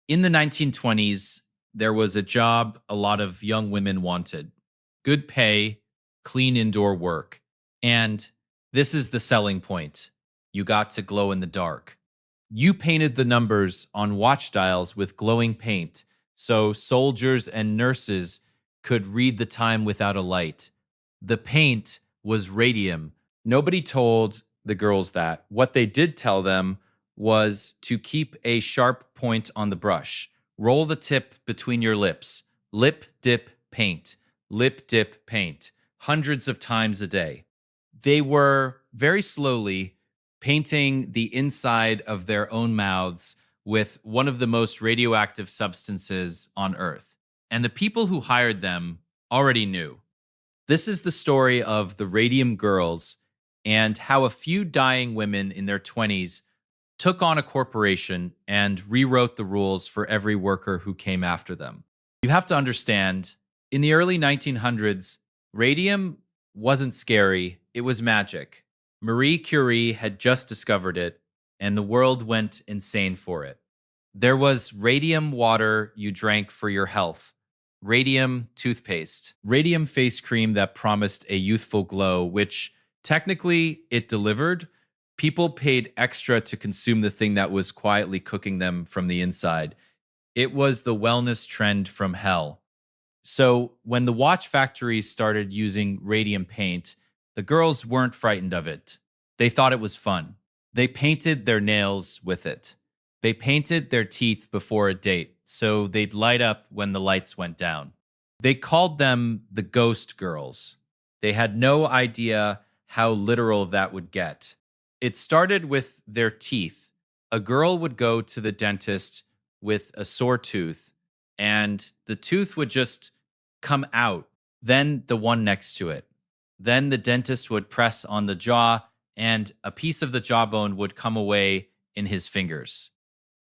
In the 1920s, there was a job a lot of young women wanted: good pay, clean indoor work. And this is the selling point: you got to glow in the dark. You painted the numbers on watch dials with glowing paint so soldiers and nurses could read the time without a light. The paint was radium. Nobody told the girls that. What they did tell them was to keep a sharp point on the brush. Roll the tip between your lips. Lip dip paint. Lip dip paint. Hundreds of times a day. They were very slowly painting the inside of their own mouths with one of the most radioactive substances on Earth. And the people who hired them already knew. This is the story of the Radium Girls and how a few dying women in their 20s took on a corporation and rewrote the rules for every worker who came after them. You have to understand, in the early 1900s, radium wasn't scary, it was magic. Marie Curie had just discovered it, and the world went insane for it. There was radium water you drank for your health, radium toothpaste, radium face cream that promised a youthful glow, which technically it delivered. People paid extra to consume the thing that was quietly cooking them from the inside. It was the wellness trend from hell. So, when the watch factories started using radium paint, the girls weren't frightened of it. They thought it was fun. They painted their nails with it. They painted their teeth before a date, so they'd light up when the lights went down. They called them the Ghost Girls. They had no idea how literal that would get. It started with their teeth. A girl would go to the dentist with a sore tooth, and the tooth would just come out, then the one next to it. Then the dentist would press on the jaw, and a piece of the jawbone would come away in his fingers.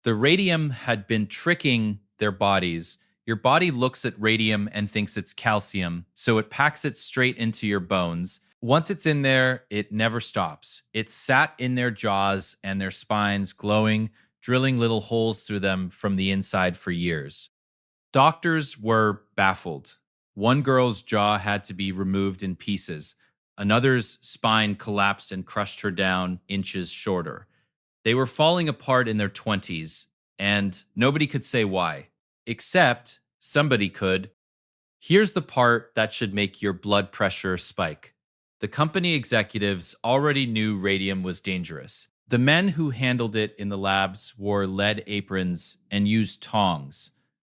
The radium had been tricking their bodies. Your body looks at radium and thinks it's calcium, so it packs it straight into your bones. Once it's in there, it never stops. It sat in their jaws and their spines, glowing, drilling little holes through them from the inside for years. Doctors were baffled. One girl's jaw had to be removed in pieces. Another's spine collapsed and crushed her down inches shorter. They were falling apart in their 20s, and nobody could say why. Except somebody could. Here's the part that should make your blood pressure spike. The company executives already knew radium was dangerous. The men who handled it in the labs wore lead aprons and used tongs.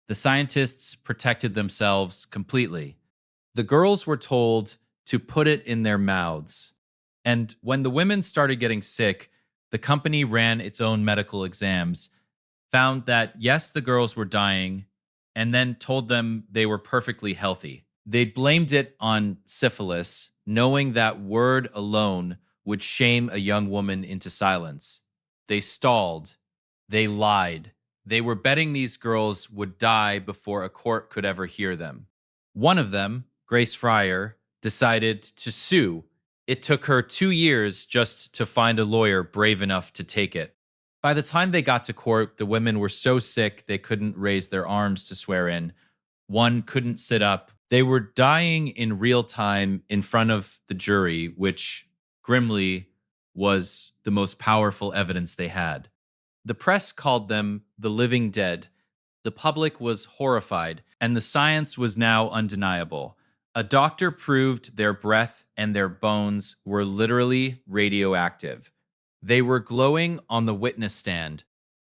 The scientists protected themselves completely. The girls were told to put it in their mouths. And when the women started getting sick, the company ran its own medical exams, found that yes, the girls were dying, and then told them they were perfectly healthy. They blamed it on syphilis, knowing that word alone would shame a young woman into silence. They stalled. They lied. They were betting these girls would die before a court could ever hear them. One of them, Grace Fryer, decided to sue. It took her 2 years just to find a lawyer brave enough to take it. By the time they got to court, the women were so sick they couldn't raise their arms to swear in. One couldn't sit up. They were dying in real time in front of the jury, which grimly was the most powerful evidence they had. The press called them the living dead. The public was horrified, and the science was now undeniable. A doctor proved their breath and their bones were literally radioactive. They were glowing on the witness stand.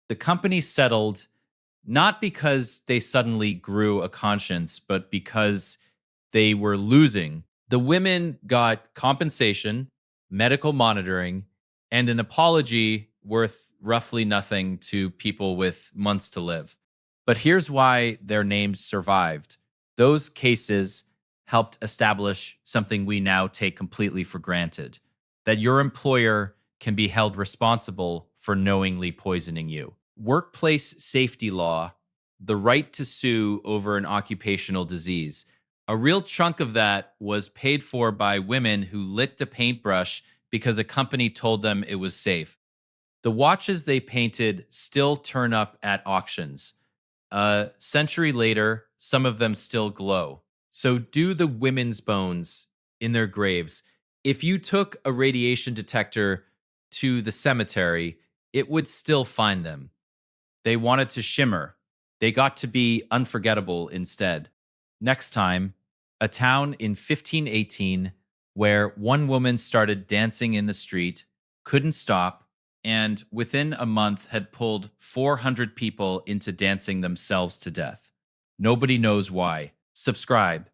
The company settled not because they suddenly grew a conscience, but because they were losing. The women got compensation, medical monitoring, and an apology worth roughly nothing to people with months to live. But here's why their names survived. Those cases helped establish something we now take completely for granted: that your employer can be held responsible for knowingly poisoning you. Workplace safety law, the right to sue over an occupational disease. A real chunk of that was paid for by women who licked a paintbrush because a company told them it was safe. The watches they painted still turn up at auctions. A century later, some of them still glow. So, do the women's bones in their graves. If you took a radiation detector to the cemetery, it would still find them. They wanted to shimmer. They got to be unforgettable instead. Next time, a town in 1518 where one woman started dancing in the street, couldn't stop, and within a month had pulled 400 people into dancing themselves to death. Nobody knows why. Subscribe